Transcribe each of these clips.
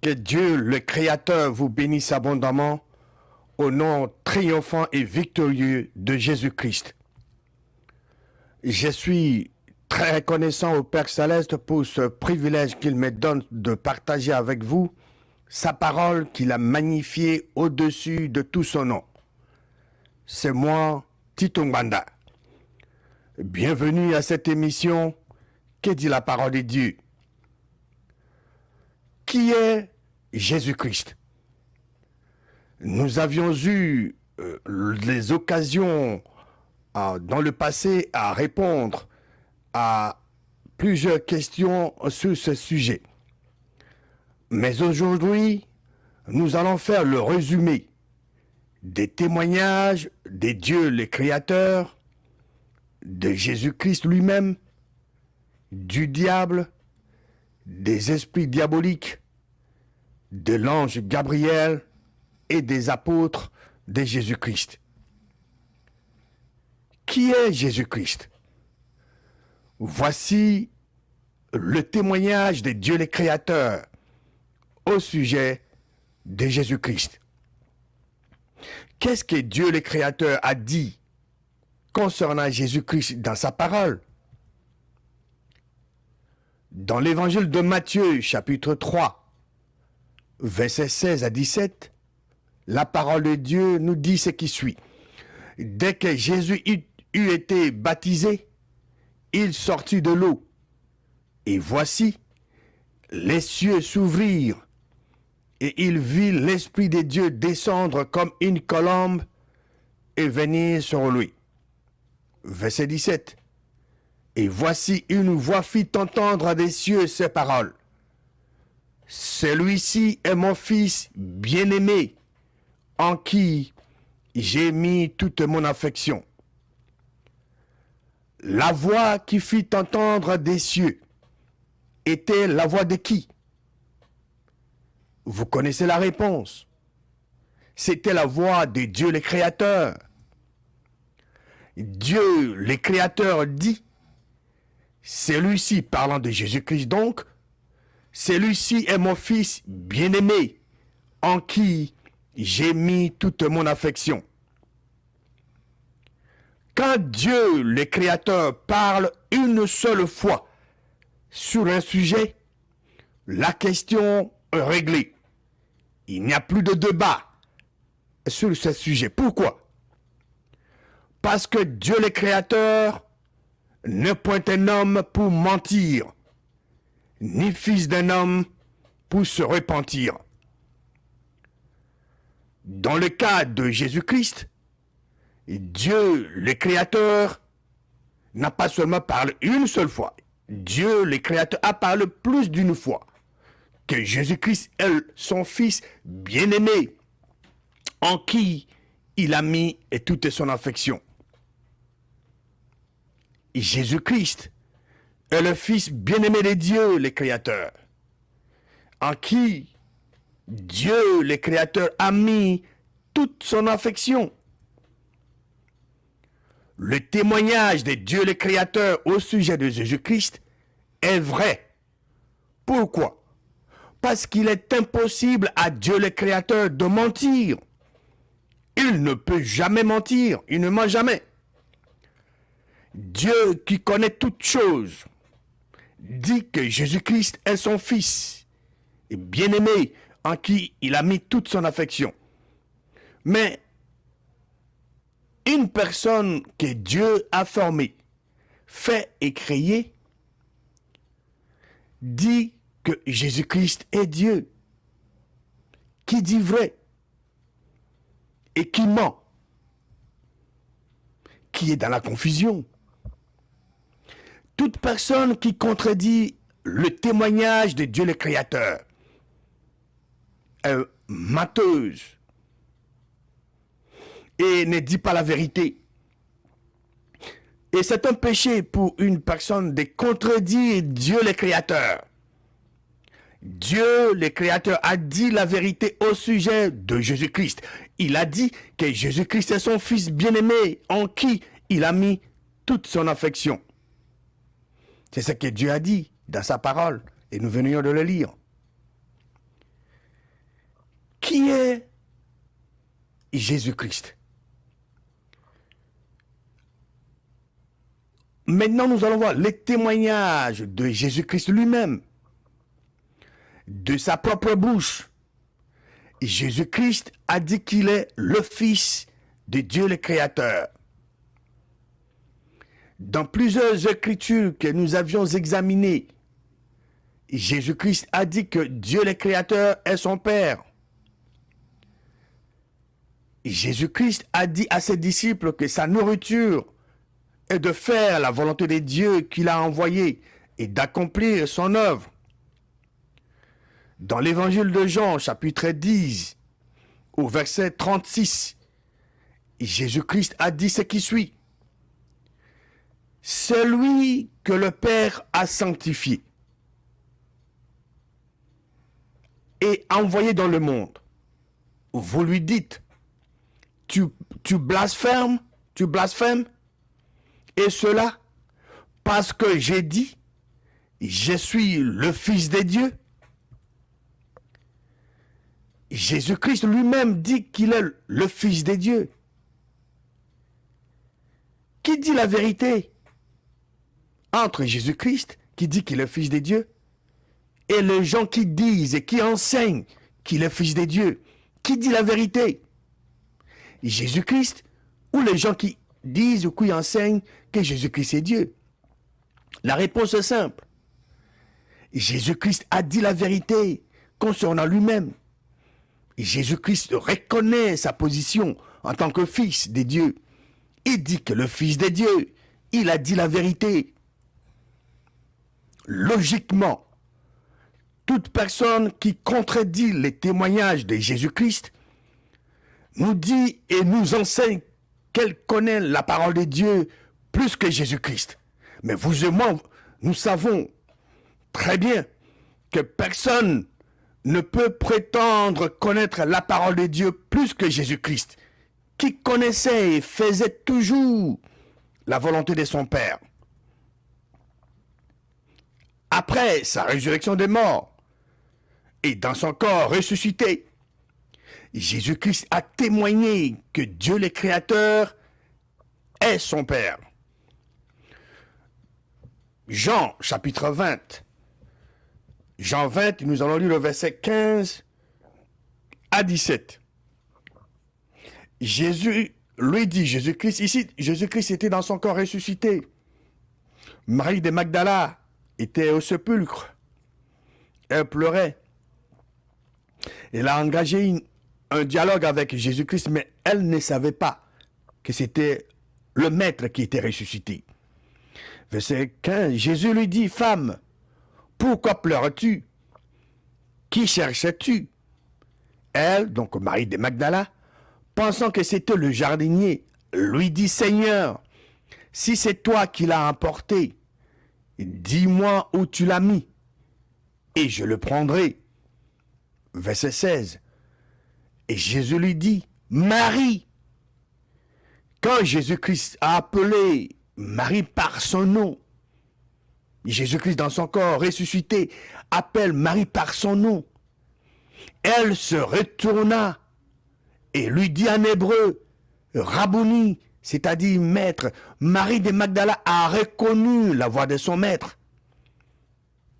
Que Dieu, le Créateur, vous bénisse abondamment au nom triomphant et victorieux de Jésus-Christ. Je suis très reconnaissant au Père Céleste pour ce privilège qu'il me donne de partager avec vous sa parole qu'il a magnifiée au-dessus de tout son nom. C'est moi, Tito Nganda. Bienvenue à cette émission. Que dit la parole de Dieu? Qui est Jésus-Christ? Nous avions eu les occasions dans le passé à répondre à plusieurs questions sur ce sujet. Mais aujourd'hui, nous allons faire le résumé des témoignages des dieux les créateurs, de Jésus-Christ lui-même, du diable, des esprits diaboliques, de l'ange Gabriel et des apôtres de Jésus-Christ. Qui est Jésus-Christ? Voici le témoignage des dieux les créateurs au sujet de Jésus-Christ. Qu'est-ce que Dieu le Créateur a dit concernant Jésus-Christ dans sa parole? Dans l'évangile de Matthieu, chapitre 3, versets 16 à 17, la parole de Dieu nous dit ce qui suit. Dès que Jésus eut été baptisé, il sortit de l'eau. Et voici, les cieux s'ouvrirent, et il vit l'Esprit de Dieu descendre comme une colombe et venir sur lui. Verset 17. Et voici une voix fit entendre des cieux ces paroles. Celui-ci est mon fils bien-aimé, en qui j'ai mis toute mon affection. La voix qui fit entendre des cieux était la voix de qui? Vous connaissez la réponse. C'était la voix de Dieu le Créateur. Dieu le Créateur dit, celui-ci, parlant de Jésus-Christ donc, celui-ci est mon fils bien-aimé, en qui j'ai mis toute mon affection. Quand Dieu, le Créateur, parle une seule fois sur un sujet, la question est réglée. Il n'y a plus de débat sur ce sujet. Pourquoi? Parce que Dieu, le Créateur, n'est point un homme pour mentir, ni fils d'un homme pour se repentir. Dans le cas de Jésus-Christ, Dieu, le Créateur, n'a pas seulement parlé une seule fois. Dieu, le Créateur, a parlé plus d'une fois que Jésus-Christ est son Fils bien-aimé, en qui il a mis toute son affection. Jésus-Christ est le Fils bien-aimé de Dieu, le Créateur, en qui Dieu, le Créateur, a mis toute son affection. Le témoignage de Dieu, le Créateur, au sujet de Jésus-Christ est vrai. Pourquoi? Parce qu'il est impossible à Dieu, le Créateur, de mentir. Il ne peut jamais mentir, il ne ment jamais. Dieu qui connaît toutes choses dit que Jésus-Christ est son Fils, et bien-aimé, en qui il a mis toute son affection. Mais une personne que Dieu a formée, fait et créée, dit que Jésus-Christ est Dieu. Qui dit vrai et qui ment, qui est dans la confusion. Toute personne qui contredit le témoignage de Dieu le Créateur est menteuse et ne dit pas la vérité. Et c'est un péché pour une personne de contredire Dieu le Créateur. Dieu le Créateur a dit la vérité au sujet de Jésus-Christ. Il a dit que Jésus-Christ est son Fils bien-aimé, en qui il a mis toute son affection. C'est ce que Dieu a dit dans sa parole, et nous venions de le lire. qui est Jésus-Christ? Maintenant, nous allons voir les témoignages de Jésus-Christ lui-même, de sa propre bouche. Jésus-Christ a dit qu'il est le Fils de Dieu le Créateur. Dans plusieurs écritures que nous avions examinées, Jésus-Christ a dit que Dieu le Créateur est son Père. Jésus-Christ a dit à ses disciples que sa nourriture est de faire la volonté de Dieu qu'il a envoyé et d'accomplir son œuvre. Dans l'évangile de Jean, chapitre 10, au verset 36, Jésus-Christ a dit ce qui suit. Celui que le Père a sanctifié et envoyé dans le monde, vous lui dites, tu blasphèmes, et cela parce que j'ai dit, je suis le Fils de Dieu. Jésus-Christ lui-même dit qu'il est le Fils de Dieu. Qui dit la vérité entre Jésus-Christ, qui dit qu'il est le Fils de Dieu, et les gens qui disent et qui enseignent qu'il est Fils de Dieu? Qui dit la vérité? Jésus-Christ ou les gens qui disent ou qui enseignent que Jésus-Christ est Dieu? La réponse est simple. Jésus-Christ a dit la vérité concernant lui-même. Jésus-Christ reconnaît sa position en tant que Fils de Dieu. Il dit que le Fils de Dieu, il a dit la vérité. Logiquement, toute personne qui contredit les témoignages de Jésus-Christ nous dit et nous enseigne qu'elle connaît la parole de Dieu plus que Jésus-Christ. Mais vous et moi, nous savons très bien que personne ne peut prétendre connaître la parole de Dieu plus que Jésus-Christ, qui connaissait et faisait toujours la volonté de son Père. Après sa résurrection des morts et dans son corps ressuscité, Jésus-Christ a témoigné que Dieu le Créateur est son Père. Jean, chapitre 20. Jean 20, nous allons lire le verset 15 à 17. Jésus lui dit, Jésus-Christ, ici, Jésus-Christ était dans son corps ressuscité. Marie de Magdala était au sépulcre. Elle pleurait. Elle a engagé un dialogue avec Jésus-Christ, mais elle ne savait pas que c'était le Maître qui était ressuscité. Verset 15, Jésus lui dit, femme, pourquoi pleures-tu? Qui cherches-tu? Elle, donc Marie de Magdala, pensant que c'était le jardinier, lui dit, Seigneur, si c'est toi qui l'as emporté, dis-moi où tu l'as mis, et je le prendrai. Verset 16. Et Jésus lui dit, Marie. Quand Jésus-Christ a appelé Marie par son nom, Jésus-Christ dans son corps ressuscité appelle Marie par son nom. Elle se retourna et lui dit en hébreu, Rabouni, c'est-à-dire maître. Marie de Magdala a reconnu la voix de son maître.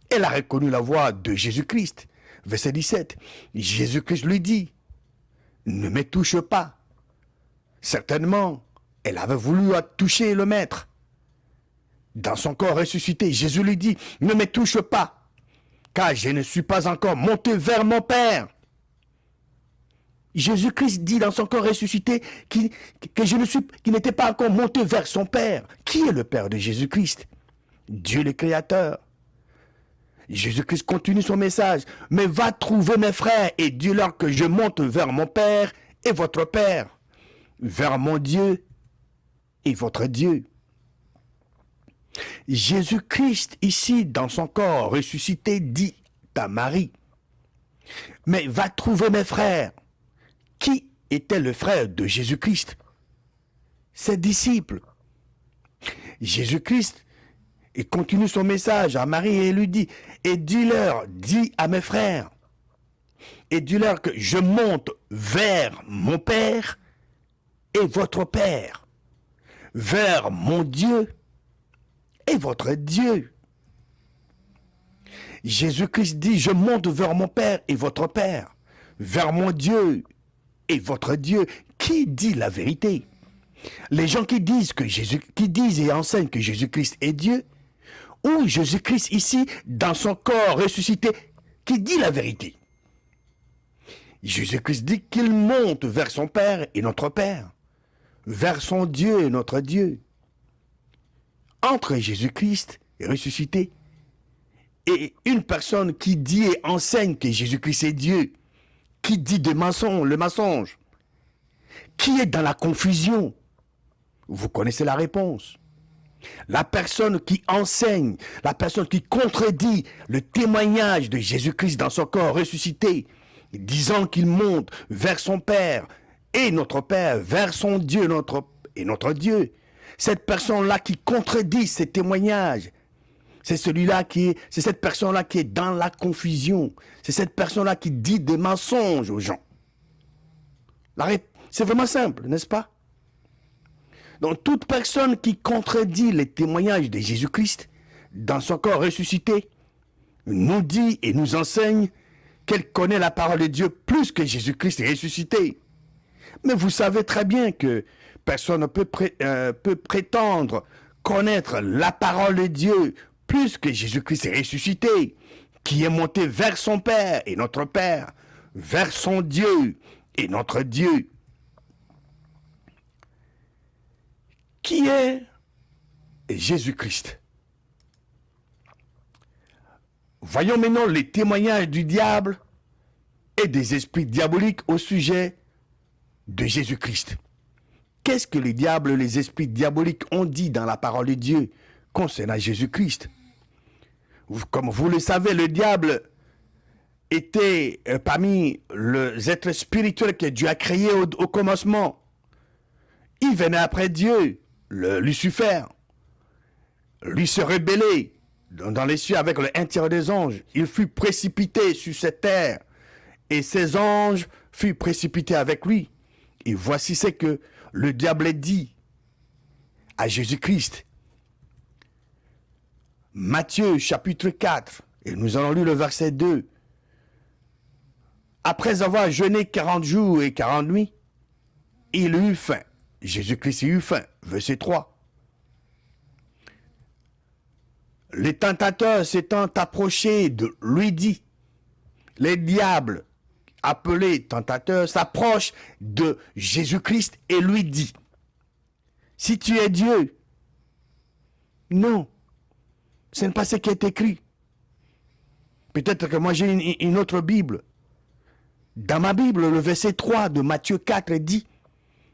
Elle a reconnu la voix de Jésus-Christ. Verset 17. Jésus-Christ lui dit, ne me touche pas. Certainement, elle avait voulu toucher le maître. Dans son corps ressuscité, Jésus lui dit, ne me touche pas, car je ne suis pas encore monté vers mon Père. Jésus-Christ dit dans son corps ressuscité qu'il n'était pas encore monté vers son Père. Qui est le Père de Jésus-Christ? Dieu le Créateur. Jésus-Christ continue son message. Mais va trouver mes frères et dis-leur que je monte vers mon Père et votre Père, vers mon Dieu et votre Dieu. Jésus-Christ, ici, dans son corps ressuscité, dit à Marie, mais va trouver mes frères. Qui était le frère de Jésus-Christ? Ses disciples. Jésus-Christ, il continue son message à Marie et lui dit, et dis-leur, dis à mes frères, et dis-leur que je monte vers mon Père et votre Père, vers mon Dieu et votre Dieu. Jésus-Christ dit, je monte vers mon Père et votre Père, vers mon Dieu et votre Dieu. Qui dit la vérité? Les gens qui disent et enseignent que Jésus-Christ est Dieu, ou Jésus-Christ ici, dans son corps ressuscité, qui dit la vérité? Jésus-Christ dit qu'il monte vers son Père et notre Père, vers son Dieu et notre Dieu. Entre Jésus-Christ ressuscité et une personne qui dit et enseigne que Jésus-Christ est Dieu, qui dit le mensonge, qui est dans la confusion, vous connaissez la réponse. La personne qui enseigne, la personne qui contredit le témoignage de Jésus-Christ dans son corps ressuscité, disant qu'il monte vers son Père et notre Père, vers son Dieu et notre Dieu. Cette personne-là qui contredit ces témoignages, c'est cette personne-là qui est dans la confusion. C'est cette personne-là qui dit des mensonges aux gens. C'est vraiment simple, n'est-ce pas? Donc, toute personne qui contredit les témoignages de Jésus-Christ dans son corps ressuscité nous dit et nous enseigne qu'elle connaît la parole de Dieu plus que Jésus-Christ est ressuscité. Mais vous savez très bien que personne ne peut prétendre connaître la parole de Dieu plus que Jésus-Christ est ressuscité, qui est monté vers son Père et notre Père, vers son Dieu et notre Dieu. Qui est Jésus-Christ? Voyons maintenant les témoignages du diable et des esprits diaboliques au sujet de Jésus-Christ. Qu'est-ce que les diables et les esprits diaboliques ont dit dans la parole de Dieu concernant Jésus-Christ? Comme vous le savez, le diable était parmi les êtres spirituels que Dieu a créés au commencement. Il venait après Dieu, Lucifer. Lui se rébellait dans les cieux avec le un tiers des anges. Il fut précipité sur cette terre et ses anges furent précipités avec lui. Et voici ce que le diable dit à Jésus-Christ. Matthieu chapitre 4, et nous allons lire le verset 2. Après avoir jeûné 40 jours et 40 nuits, il eut faim. Jésus-Christ eut faim. Verset 3. Les tentateurs s'étant approchés de lui dit, les diables appelés tentateurs s'approchent de Jésus-Christ et lui dit, si tu es Dieu, non, ce n'est pas ce qui est écrit. Peut-être que moi j'ai une autre Bible. Dans ma Bible, le verset 3 de Matthieu 4 dit,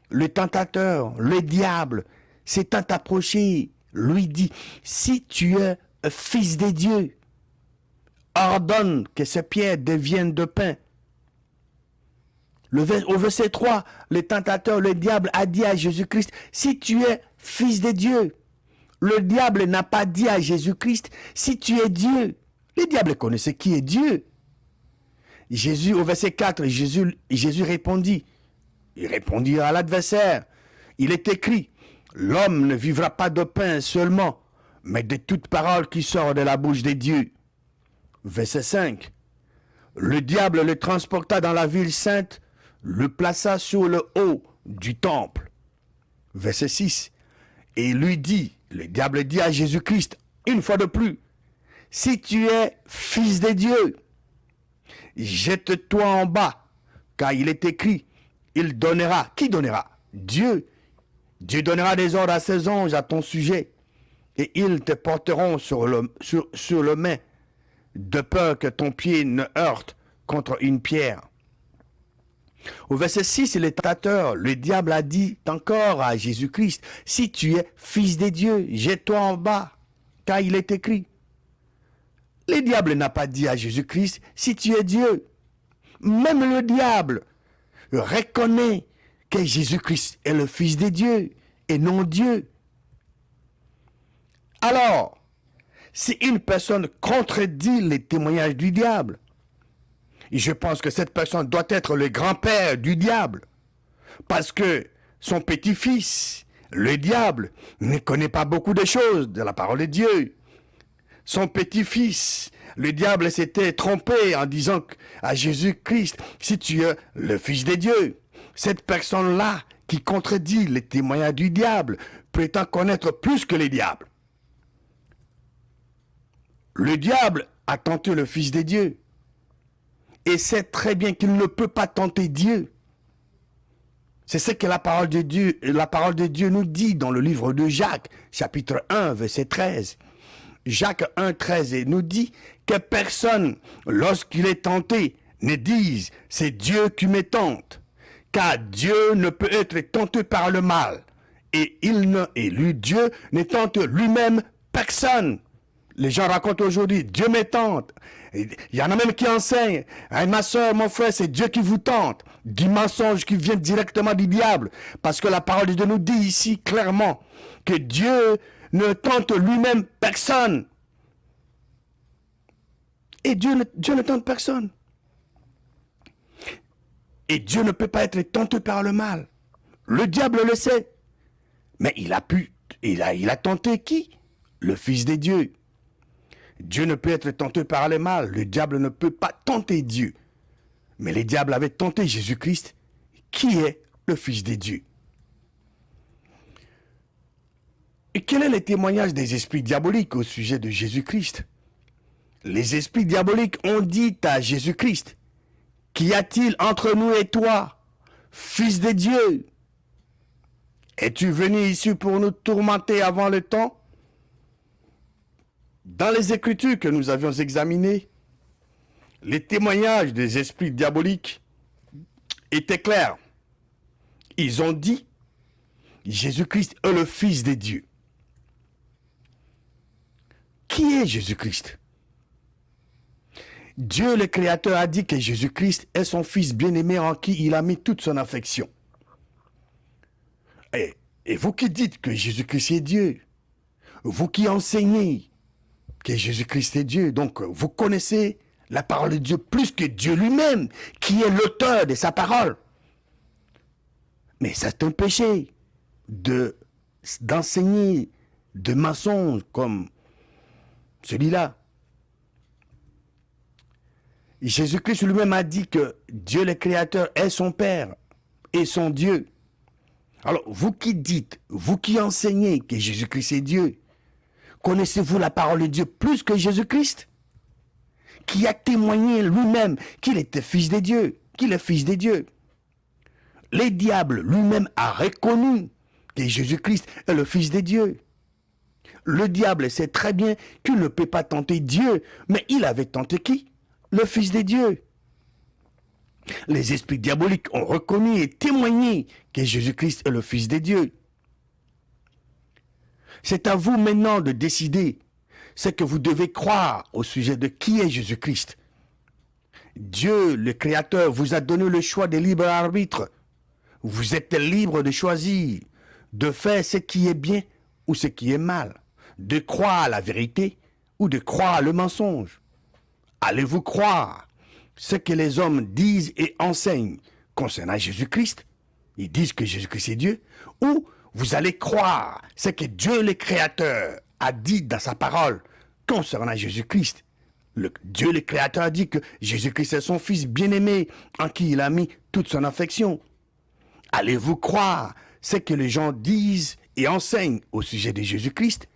le tentateur, le diable, s'étant approché, lui dit, si tu es fils de Dieu, ordonne que ces pierres deviennent de pain. Au verset 3, le tentateur, le diable a dit à Jésus-Christ, si tu es fils de Dieu. Le diable n'a pas dit à Jésus-Christ, si tu es Dieu. Le diable connaissait qui est Dieu. Jésus, au verset 4, Jésus répondit. Il répondit à l'adversaire. Il est écrit, l'homme ne vivra pas de pain seulement, mais de toute parole qui sort de la bouche de Dieu. Verset 5. Le diable le transporta dans la ville sainte, le plaça sur le haut du temple. Verset 6. Et lui dit, le diable dit à Jésus-Christ, une fois de plus, si tu es fils de Dieu, jette-toi en bas, car il est écrit, il donnera. Qui donnera? Dieu. Dieu donnera des ordres à ses anges à ton sujet, et ils te porteront sur le main, de peur que ton pied ne heurte contre une pierre. Au verset 6, le tentateur, le diable a dit encore à Jésus-Christ, si tu es fils de Dieu, jette-toi en bas, car il est écrit. Le diable n'a pas dit à Jésus-Christ, si tu es Dieu. Même le diable reconnaît que Jésus-Christ est le Fils de Dieu et non Dieu. Alors, si une personne contredit les témoignages du diable, Et je pense que cette personne doit être le grand-père du diable. Parce que son petit-fils, le diable, ne connaît pas beaucoup de choses de la parole de Dieu. Son petit-fils, le diable s'était trompé en disant à Jésus-Christ, si tu es le Fils de Dieu. Cette personne-là qui contredit les témoignages du diable prétend connaître plus que les diables. Le diable a tenté le Fils de Dieu et sait très bien qu'il ne peut pas tenter Dieu. C'est ce que la parole de Dieu nous dit dans le livre de Jacques, chapitre 1, verset 13. Jacques 1, 13 nous dit que personne, lorsqu'il est tenté, ne dise « c'est Dieu qui me tente ». Car Dieu ne peut être tenté par le mal. Et Dieu ne tente lui-même personne. Les gens racontent aujourd'hui, Dieu me tente. Il y en a même qui enseignent, hey, ma soeur, mon frère, c'est Dieu qui vous tente. Du mensonge qui vient directement du diable. Parce que la parole de Dieu nous dit ici clairement que Dieu ne tente lui-même personne. Et Dieu ne tente personne. Et Dieu ne peut pas être tenté par le mal. Le diable le sait. Mais il a tenté qui? Le Fils de Dieu. Dieu ne peut être tenté par le mal. Le diable ne peut pas tenter Dieu. Mais le diable avait tenté Jésus-Christ, qui est le Fils de Dieu. Et quel est le témoignage des esprits diaboliques au sujet de Jésus-Christ? Les esprits diaboliques ont dit à Jésus-Christ, qu'y a-t-il entre nous et toi, Fils de Dieu? Es-tu venu ici pour nous tourmenter avant le temps? Dans les Écritures que nous avions examinées, les témoignages des esprits diaboliques étaient clairs. Ils ont dit, Jésus-Christ est le Fils de Dieu. Qui est Jésus-Christ? Dieu le Créateur a dit que Jésus-Christ est son Fils bien-aimé en qui il a mis toute son affection. Et vous qui dites que Jésus-Christ est Dieu, vous qui enseignez que Jésus-Christ est Dieu, donc vous connaissez la parole de Dieu plus que Dieu lui-même, qui est l'auteur de sa parole. Mais c'est un péché d'enseigner de mensonges comme celui-là. Jésus-Christ lui-même a dit que Dieu le Créateur est son Père et son Dieu. Alors, vous qui dites, vous qui enseignez que Jésus-Christ est Dieu, connaissez-vous la parole de Dieu plus que Jésus-Christ, qui a témoigné lui-même qu'il était Fils de Dieu, qu'il est Fils de Dieu? Le diable lui-même a reconnu que Jésus-Christ est le Fils de Dieu. Le diable sait très bien qu'il ne peut pas tenter Dieu, mais il avait tenté qui? Le Fils de Dieu. Les esprits diaboliques ont reconnu et témoigné que Jésus-Christ est le Fils de Dieu. C'est à vous maintenant de décider ce que vous devez croire au sujet de qui est Jésus-Christ. Dieu, le Créateur, vous a donné le choix de libre arbitre. Vous êtes libre de choisir, de faire ce qui est bien ou ce qui est mal, de croire la vérité ou de croire le mensonge. Allez-vous croire ce que les hommes disent et enseignent concernant Jésus-Christ? Ils disent que Jésus-Christ est Dieu. Ou vous allez croire ce que Dieu le Créateur a dit dans sa parole concernant Jésus-Christ. Dieu le Créateur a dit que Jésus-Christ est son Fils bien-aimé en qui il a mis toute son affection. Allez-vous croire ce que les gens disent et enseignent au sujet de Jésus-Christ?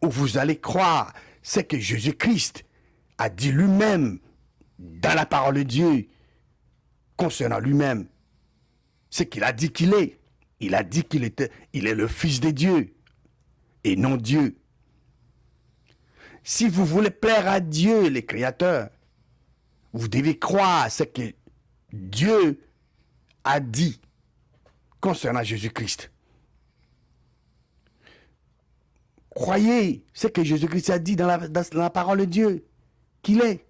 Ou vous allez croire ce que Jésus-Christ a dit lui-même dans la parole de Dieu concernant lui-même, ce qu'il a dit qu'il est? Il a dit il est le Fils de Dieu et non Dieu. Si vous voulez plaire à Dieu, le Créateur, vous devez croire ce que Dieu a dit concernant Jésus-Christ. Croyez ce que Jésus-Christ a dit dans la parole de Dieu, qu'il est.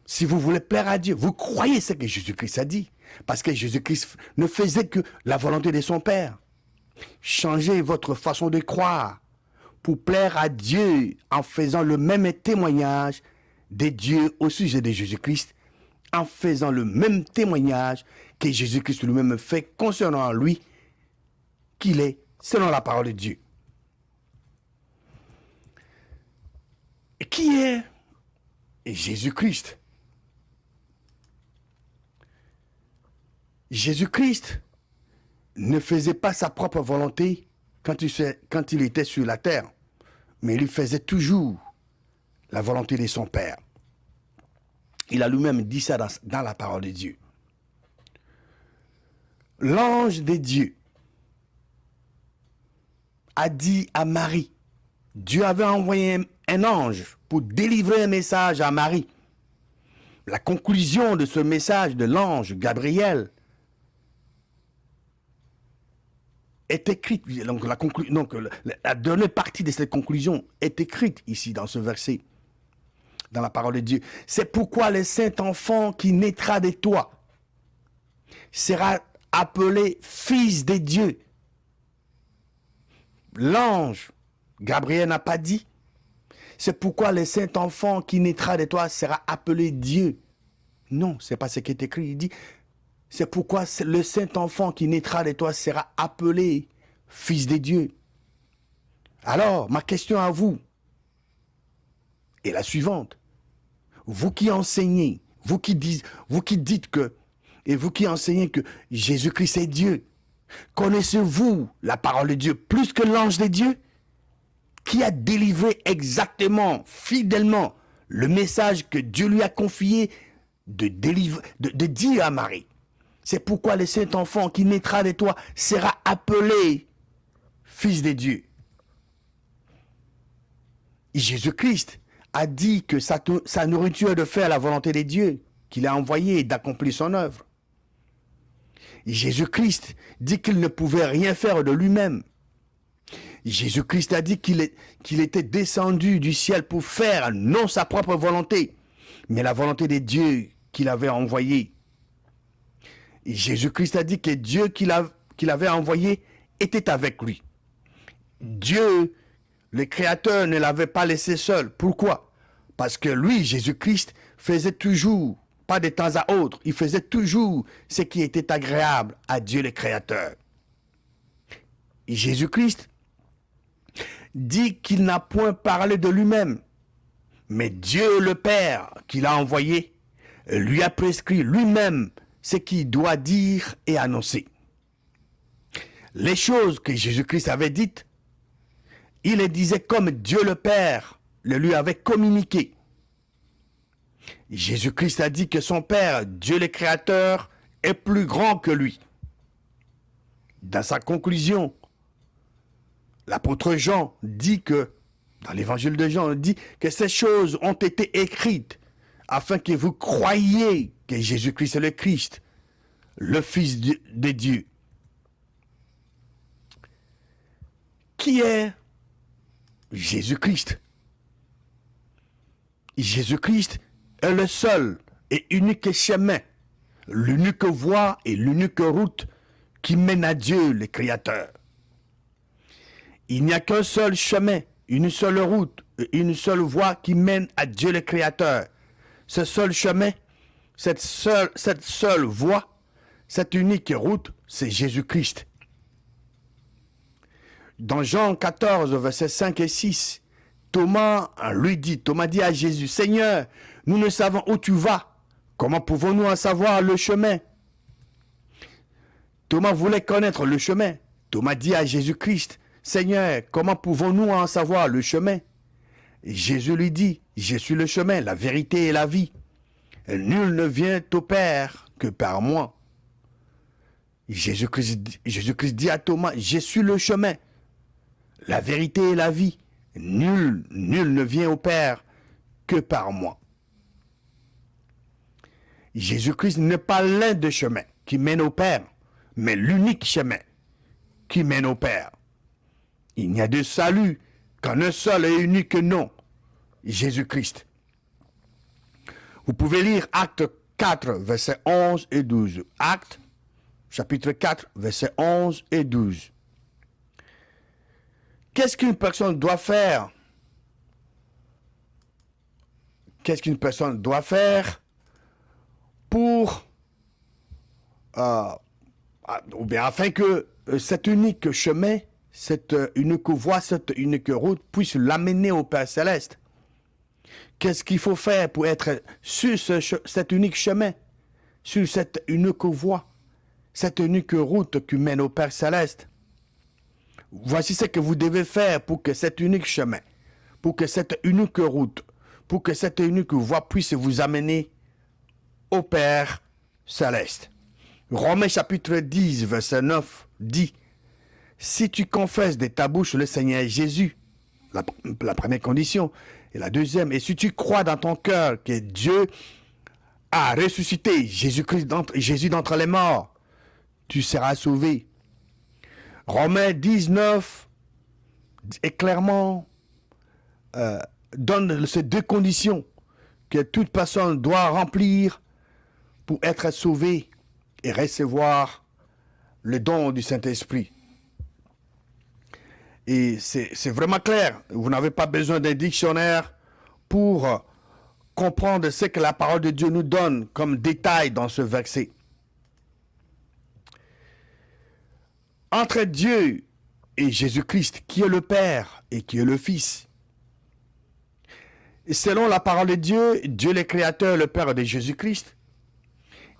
Si vous voulez plaire à Dieu, vous croyez ce que Jésus-Christ a dit. Parce que Jésus-Christ ne faisait que la volonté de son Père. Changez votre façon de croire pour plaire à Dieu en faisant le même témoignage de Dieu au sujet de Jésus-Christ en faisant le même témoignage que Jésus-Christ lui-même fait concernant lui, qu'il est selon la parole de Dieu. Et qui est Jésus-Christ? Jésus-Christ ne faisait pas sa propre volonté quand il était sur la terre, mais il faisait toujours la volonté de son Père. Il a lui-même dit ça dans la parole de Dieu. L'ange de Dieu a dit à Marie, Dieu avait envoyé un ange pour délivrer un message à Marie. La conclusion de ce message de l'ange Gabriel est écrite, donc la dernière partie de cette conclusion est écrite ici dans ce verset, dans la parole de Dieu. C'est pourquoi le saint enfant qui naîtra de toi sera appelé fils de Dieu. L'ange Gabriel n'a pas dit, c'est pourquoi le saint enfant qui naîtra de toi sera appelé Dieu. Non, c'est pas ce qui est écrit. Il dit, c'est pourquoi le saint enfant qui naîtra de toi sera appelé fils de Dieu. Alors, ma question à vous est la suivante. Vous qui enseignez, vous qui dites que, et vous qui enseignez que Jésus-Christ est Dieu, connaissez-vous la parole de Dieu plus que l'ange de Dieu qui a délivré exactement, fidèlement, le message que Dieu lui a confié de dire à Marie? C'est pourquoi le saint enfant qui naîtra de toi sera appelé fils de Dieu. Jésus-Christ a dit que sa nourriture est de faire la volonté de Dieu, qu'il a envoyé d'accomplir son œuvre. Jésus-Christ dit qu'il ne pouvait rien faire de lui-même. Jésus-Christ a dit qu'il était descendu du ciel pour faire non sa propre volonté, mais la volonté de Dieu qu'il avait envoyé. Et Jésus-Christ a dit que Dieu qu'il avait envoyé était avec lui. Dieu, le Créateur, ne l'avait pas laissé seul. Pourquoi? Parce que lui, Jésus-Christ, faisait toujours, pas de temps à autre, il faisait toujours ce qui était agréable à Dieu le Créateur. Et Jésus-Christ dit qu'il n'a point parlé de lui-même, mais Dieu le Père qui l'a envoyé lui a prescrit lui-même ce qu'il doit dire et annoncer. Les choses que Jésus-Christ avait dites, il les disait comme Dieu le Père le lui avait communiqué. Jésus-Christ a dit que son Père, Dieu le Créateur, est plus grand que lui. Dans sa conclusion, l'apôtre Jean dit que, dans l'évangile de Jean, il dit que ces choses ont été écrites afin que vous croyiez que Jésus-Christ est le Christ, le Fils de Dieu. Qui est Jésus-Christ? Jésus-Christ est le seul et unique chemin, l'unique voie et l'unique route qui mène à Dieu le Créateur. Il n'y a qu'un seul chemin, une seule route et une seule voie qui mène à Dieu le Créateur. Ce seul chemin, cette seule voie, cette unique route, c'est Jésus-Christ. Dans Jean 14, versets 5 et 6, Thomas dit à Jésus, « Seigneur, nous ne savons où tu vas. Comment pouvons-nous en savoir le chemin ?» Thomas voulait connaître le chemin. Thomas dit à Jésus-Christ, « Seigneur, comment pouvons-nous en savoir le chemin ?» Et Jésus lui dit, « Je suis le chemin, la vérité et la vie. Nul ne vient au Père que par moi. » Jésus-Christ dit à Thomas, « Je suis le chemin, la vérité et la vie. Nul ne vient au Père que par moi. » Jésus-Christ n'est pas l'un des chemins qui mènent au Père, mais l'unique chemin qui mène au Père. Il n'y a de salut qu'en un seul et unique nom, Jésus-Christ. Vous pouvez lire Acte 4, versets 11 et 12. Acte, chapitre 4, versets 11 et 12. Qu'est-ce qu'une personne doit faire? Qu'est-ce qu'une personne doit faire pour, ou bien afin que cet unique chemin, cette unique voie, cette unique route puisse l'amener au Père Céleste. Qu'est-ce qu'il faut faire pour être sur cet unique chemin, sur cette unique voie, cette unique route qui mène au Père Céleste? Voici ce que vous devez faire pour que cet unique chemin, pour que cette unique route, pour que cette unique voie puisse vous amener au Père Céleste. Romains chapitre 10, verset 9 dit: si tu confesses de ta bouche le Seigneur Jésus, la première condition, et la deuxième, et si tu crois dans ton cœur que Dieu a ressuscité Jésus d'entre les morts, tu seras sauvé. Romains 19 est clairement donne ces deux conditions que toute personne doit remplir pour être sauvée et recevoir le don du Saint-Esprit. Et c'est vraiment clair. Vous n'avez pas besoin d'un dictionnaire pour comprendre ce que la parole de Dieu nous donne comme détail dans ce verset. Entre Dieu et Jésus-Christ, qui est le Père et qui est le Fils. Selon la parole de Dieu, Dieu le Créateur, le Père de Jésus-Christ,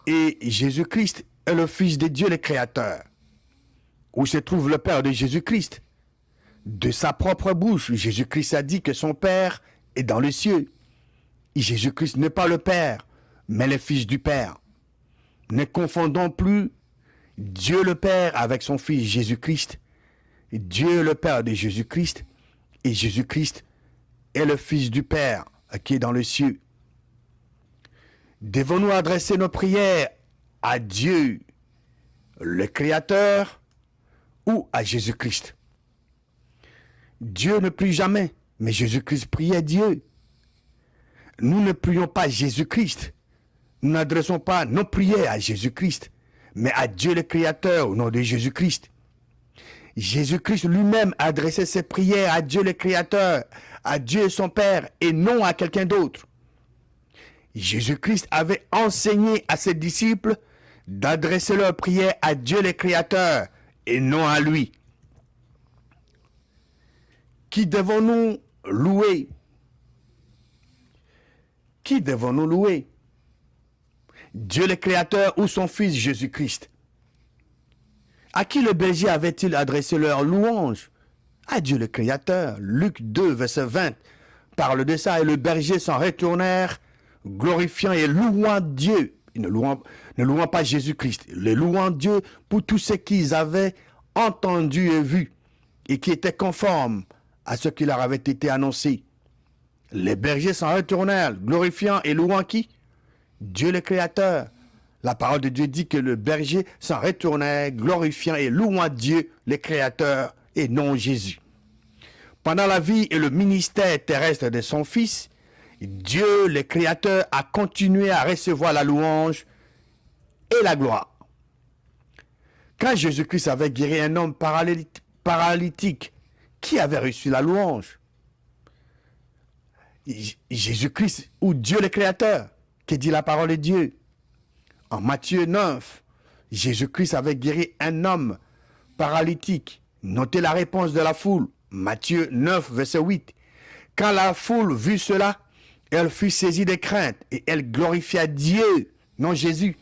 et Jésus-Christ est le Fils de Dieu le Créateur. Où se trouve le Père de Jésus-Christ? De sa propre bouche, Jésus-Christ a dit que son Père est dans les cieux. Et Jésus-Christ n'est pas le Père, mais le Fils du Père. Ne confondons plus Dieu le Père avec son Fils Jésus-Christ. Dieu le Père de Jésus-Christ et Jésus-Christ est le Fils du Père qui est dans les cieux. Devons-nous adresser nos prières à Dieu, le Créateur, ou à Jésus-Christ? Dieu ne prie jamais, mais Jésus-Christ priait Dieu. Nous ne prions pas Jésus-Christ. Nous n'adressons pas nos prières à Jésus-Christ, mais à Dieu le Créateur au nom de Jésus-Christ. Jésus-Christ lui-même adressait ses prières à Dieu le Créateur, à Dieu son Père, et non à quelqu'un d'autre. Jésus-Christ avait enseigné à ses disciples d'adresser leurs prières à Dieu le Créateur, et non à lui. Qui devons-nous louer? Qui devons-nous louer? Dieu le Créateur ou son Fils Jésus-Christ? À qui le berger avait-il adressé leur louange? À Dieu le Créateur. Luc 2, verset 20 parle de ça. Et le berger s'en retournèrent, glorifiant et louant Dieu. Ne louant pas Jésus-Christ. Le louant Dieu pour tout ce qu'ils avaient entendu et vu et qui était conforme à ce qui leur avait été annoncé. Les bergers s'en retournèrent, glorifiant et louant qui? Dieu le Créateur. La parole de Dieu dit que le berger s'en retournait, glorifiant et louant Dieu, le Créateur, et non Jésus. Pendant la vie et le ministère terrestre de son Fils, Dieu, le Créateur, a continué à recevoir la louange et la gloire. Quand Jésus-Christ avait guéri un homme paralytique, qui avait reçu la louange? Jésus-Christ ou Dieu le Créateur, que dit la parole de Dieu. En Matthieu 9, Jésus-Christ avait guéri un homme paralytique. Notez la réponse de la foule. Matthieu 9, verset 8. Quand la foule vit cela, elle fut saisie de crainte et elle glorifia Dieu, non Jésus,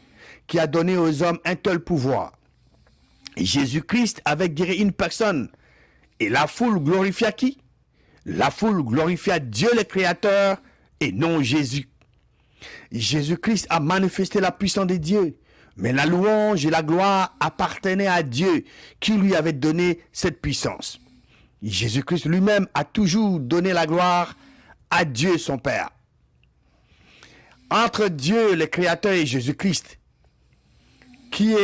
qui a donné aux hommes un tel pouvoir. Jésus-Christ avait guéri une personne et la foule glorifia qui? La foule glorifia Dieu le Créateur et non Jésus. Jésus-Christ a manifesté la puissance de Dieu, mais la louange et la gloire appartenaient à Dieu qui lui avait donné cette puissance. Jésus-Christ lui-même a toujours donné la gloire à Dieu son Père. Entre Dieu le Créateur et Jésus-Christ, qui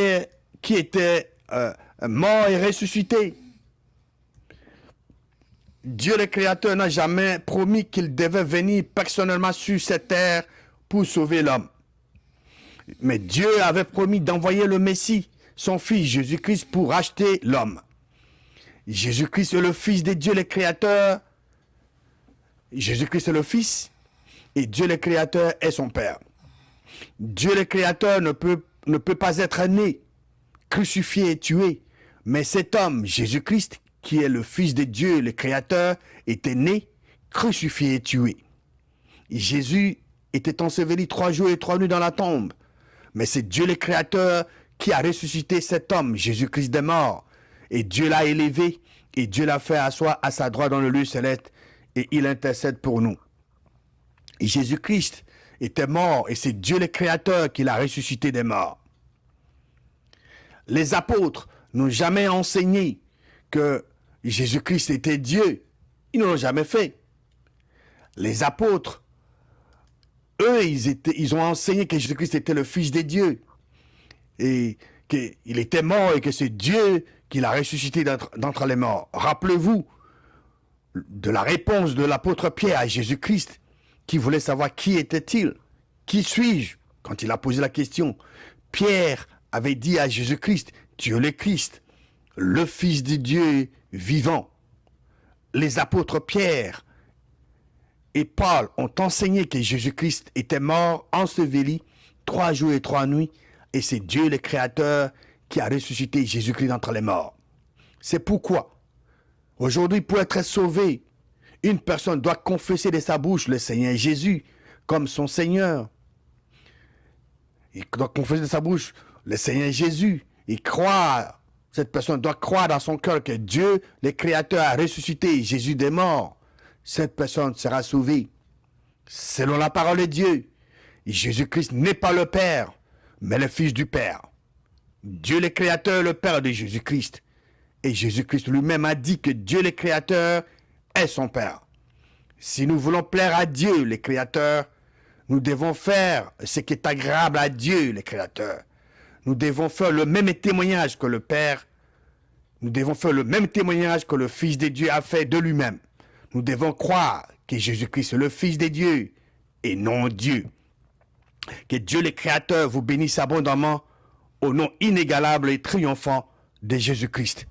était mort et ressuscité, Dieu le Créateur n'a jamais promis qu'il devait venir personnellement sur cette terre pour sauver l'homme. Mais Dieu avait promis d'envoyer le Messie, son Fils Jésus-Christ, pour racheter l'homme. Jésus-Christ est le Fils de Dieu le Créateur. Jésus-Christ est le Fils et Dieu le Créateur est son Père. Dieu le Créateur ne peut pas être né, crucifié et tué. Mais cet homme, Jésus-Christ, qui est le Fils de Dieu, le Créateur, était né, crucifié et tué. Jésus était enseveli 3 jours et 3 nuits dans la tombe. Mais c'est Dieu le Créateur qui a ressuscité cet homme, Jésus-Christ des morts. Et Dieu l'a élevé, et Dieu l'a fait asseoir à sa droite dans le lieu céleste, et il intercède pour nous. Et Jésus-Christ était mort, et c'est Dieu le Créateur qui l'a ressuscité des morts. Les apôtres n'ont jamais enseigné que Jésus-Christ était Dieu. Ils ne l'ont jamais fait. Les apôtres, eux, ils ont enseigné que Jésus-Christ était le Fils de Dieu. Et qu'il était mort et que c'est Dieu qui l'a ressuscité d'entre les morts. Rappelez-vous de la réponse de l'apôtre Pierre à Jésus-Christ, qui voulait savoir qui était-il, qui suis-je, quand il a posé la question. Pierre avait dit à Jésus-Christ, tu es le Christ, le Fils de Dieu vivant. Les apôtres Pierre et Paul ont enseigné que Jésus-Christ était mort, enseveli, 3 jours et 3 nuits, et c'est Dieu le Créateur qui a ressuscité Jésus-Christ d'entre les morts. C'est pourquoi, aujourd'hui, pour être sauvé, une personne doit confesser de sa bouche le Seigneur Jésus comme son Seigneur. Il doit confesser de sa bouche le Seigneur Jésus et croire. Cette personne doit croire dans son cœur que Dieu, le Créateur, a ressuscité Jésus des morts. Cette personne sera sauvée. Selon la parole de Dieu, Jésus-Christ n'est pas le Père, mais le Fils du Père. Dieu le Créateur, le Père de Jésus-Christ. Et Jésus-Christ lui-même a dit que Dieu le Créateur est son Père. Si nous voulons plaire à Dieu, le Créateur, nous devons faire ce qui est agréable à Dieu, le Créateur. Nous devons faire le même témoignage que le Père. Nous devons faire le même témoignage que le Fils de Dieu a fait de lui-même. Nous devons croire que Jésus-Christ est le Fils de Dieu et non Dieu. Que Dieu le Créateur vous bénisse abondamment au nom inégalable et triomphant de Jésus-Christ.